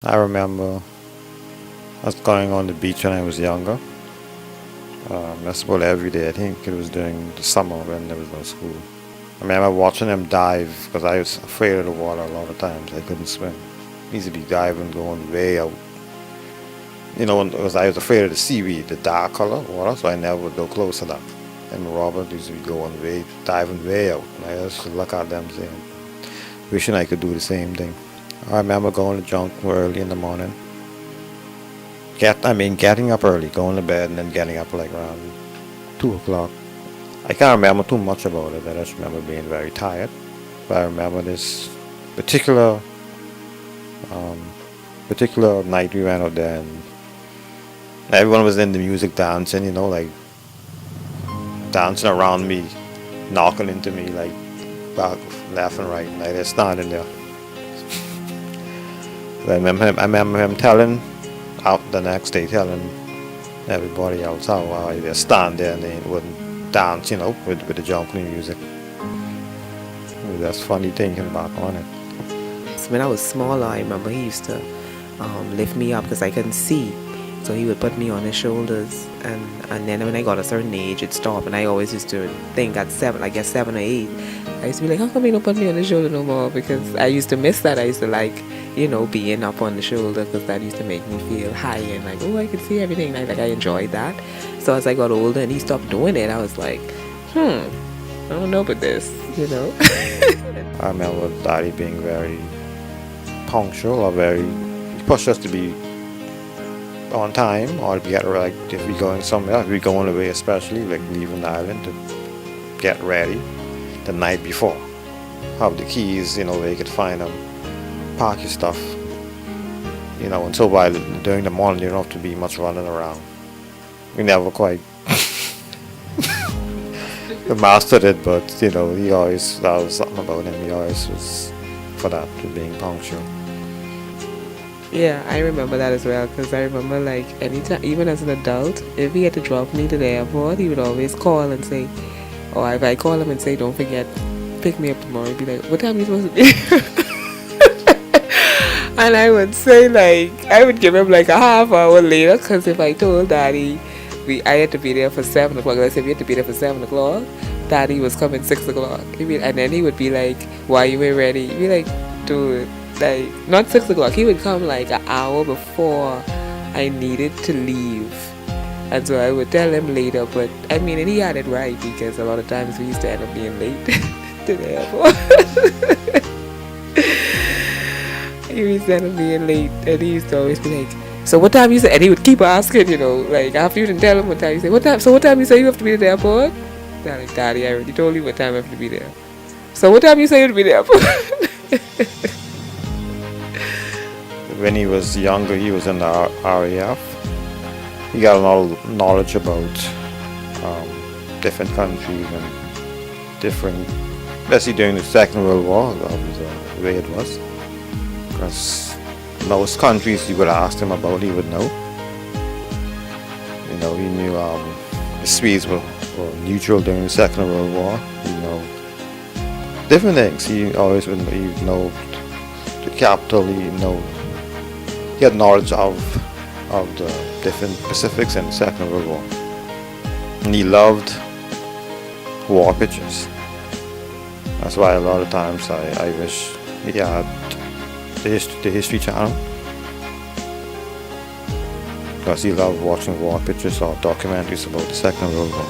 I remember us going on the beach when I was younger. That's about every day. I think it was during the summer when there was no school. I remember watching them dive because I was afraid of the water a lot of times. I couldn't swim. I used to be diving, going way out. Because I was afraid of the seaweed, the dark color water, so I never would go close to that. And Robert used to be going way, diving way out. And I just look at them saying, wishing I could do the same thing. I remember going to junk early in the morning. Getting up early, going to bed, and then getting up like around 2 o'clock. I can't remember too much about it. I just remember being very tired. But I remember this particular particular night we went out there, and everyone was in the music dancing, like dancing around me, knocking into me like back, left and right, and I just standing there. I remember him telling out the next day, telling everybody else how I just stand there and they wouldn't dance, with the jumping music. That's funny thinking back on it. When I was smaller, I remember he used to lift me up because I couldn't see. So he would put me on his shoulders, and then when I got a certain age, it stopped. And I always used to think at 7 or 8, I used to be like, how come you don't put me on the shoulder no more? Because I used to miss that. I used to like, being up on the shoulder because that used to make me feel high and like, oh, I could see everything. I enjoyed that. So as I got older and he stopped doing it, I was like, I don't know about this, I remember Daddy being very punctual or he pushed us to be on time or be like if we're going somewhere, if we're going away, especially like leaving the island, to get ready the night before. Have the keys, where you could find them, park your stuff, and so by during the morning you don't have to be much running around. We never quite mastered it, but that was something about him. He always was for that, to being punctual. Yeah, I remember that as well because I remember like anytime, even as an adult, if he had to drop me to the airport, he would always call and say, or if I call him and say, don't forget, pick me up tomorrow, he'd be like, what time are you supposed to be? And I would say I would give him like a half hour later because if I told Daddy I had to be there for 7 o'clock, let's say we had to be there for 7 o'clock, Daddy was coming 6 o'clock. And then he would be like, why you ain't ready? He'd be like, dude, not 6 o'clock. He would come like an hour before I needed to leave. And so I would tell him later, but and he had it right because a lot of times we used to end up being late to the airport. He used to end up being late and he used to always be like, so what time you say? And he would keep asking, after you didn't tell him what time you say, what time you say you have to be at the airport? I'm like, Daddy, I already told you what time I have to be there. So what time you say you have to be at the airport? When he was younger, he was in the RAF. He got a lot of knowledge about different countries and different, especially during the Second World War. That was the way it was. Because most countries you would ask him about, he would know. He knew the Swedes were neutral during the Second World War. Different things. He always would know the capital. He had knowledge of the different Pacifics in the Second World War. And he loved war pictures. That's why a lot of times I wish he had the History Channel. Because he loved watching war pictures or documentaries about the Second World War.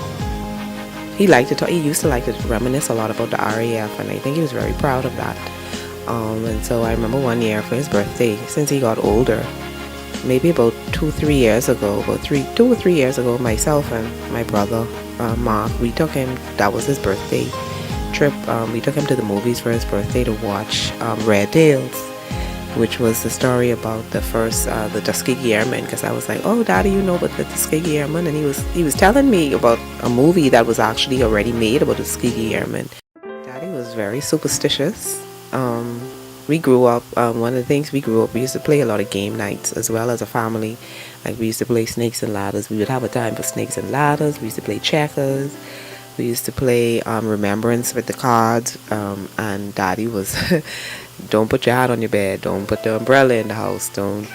He used to like to reminisce a lot about the RAF, and I think he was very proud of that. And so I remember one year for his birthday, since he got older, maybe about 2 or 3 years ago, myself and my brother, Mark, we took him, that was his birthday trip, we took him to the movies for his birthday to watch Red Tails, which was the story about the first, the Tuskegee Airmen, because I was like, oh, Daddy, you know about the Tuskegee Airmen? And he was telling me about a movie that was actually already made about the Tuskegee Airmen. Daddy was very superstitious. We grew up, one of the things we grew up, we used to play a lot of game nights as well as a family. Like we used to play snakes and ladders. We would have a time for snakes and ladders. We used to play checkers. We used to play remembrance with the cards. And Daddy was don't put your hat on your bed, don't put the umbrella in the house, don't.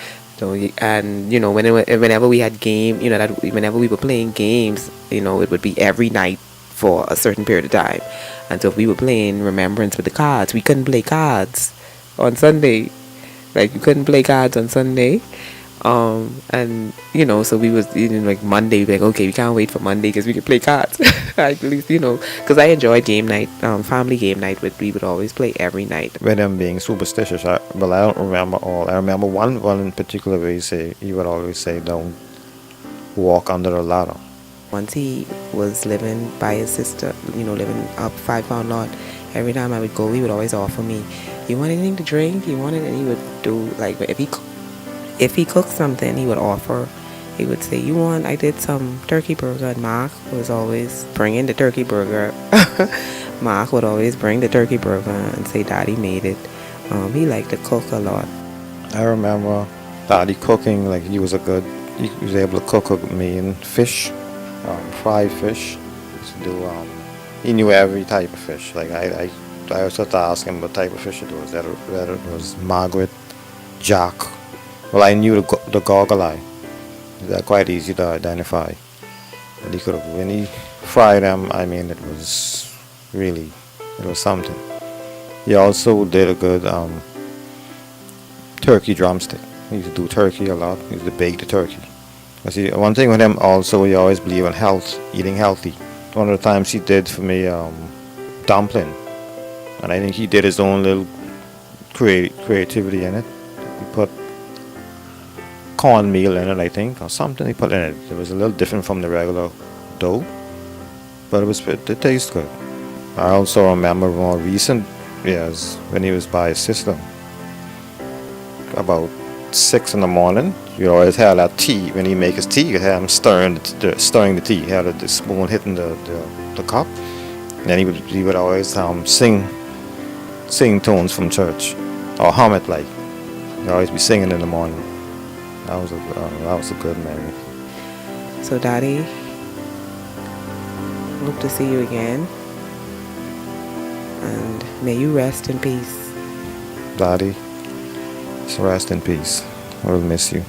And you know, whenever we had game, you know, that whenever we were playing games, you know, it would be every night for a certain period of time. And so if we were playing Remembrance with the cards, we couldn't play cards on Sunday. Like, you couldn't play cards on Sunday. And you know, so we was, you know, like Monday, we'd be like, okay, we can't wait for Monday because we could play cards. At least, you know, because I enjoyed game night, family game night. We would always play every night. With him being superstitious, I don't remember all. I remember one in particular where he would always say, don't walk under a ladder. Once he was living by his sister, you know, living up 5 Pound Lot, every time I would go, he would always offer me, you want anything to drink? You want it? And he would do, like, if he cooked something, he would offer. He would say, I did some turkey burger, and Mark was always bringing the turkey burger. Mark would always bring the turkey burger and say Daddy made it. He liked to cook a lot. I remember Daddy cooking, like he was able to cook a mean fish, fried fish. He used to do, he knew every type of fish. Like I always had to ask him what type of fish it was. Whether it was Margaret, Jack. Well, I knew the goggle eye. They're quite easy to identify. And when he fried them, I mean, it was something. He also did a good turkey drumstick. He used to do turkey a lot. He used to bake the turkey. See, one thing with him also, he always believed in health, eating healthy. One of the times he did for me dumpling, and I think he did his own little creativity in it. He put cornmeal in it, I think, or something he put in it. It was a little different from the regular dough, but it tastes good. I also remember more recent years when he was by his sister. About 6 in the morning, you always have that tea. When he make his tea, you have him stirring the tea. He had the spoon hitting the cup. And then he would always sing tunes from church, or hum it like. He'd always be singing in the morning. That was a good memory. So, Daddy, hope to see you again, and may you rest in peace. Daddy, rest in peace. I will miss you.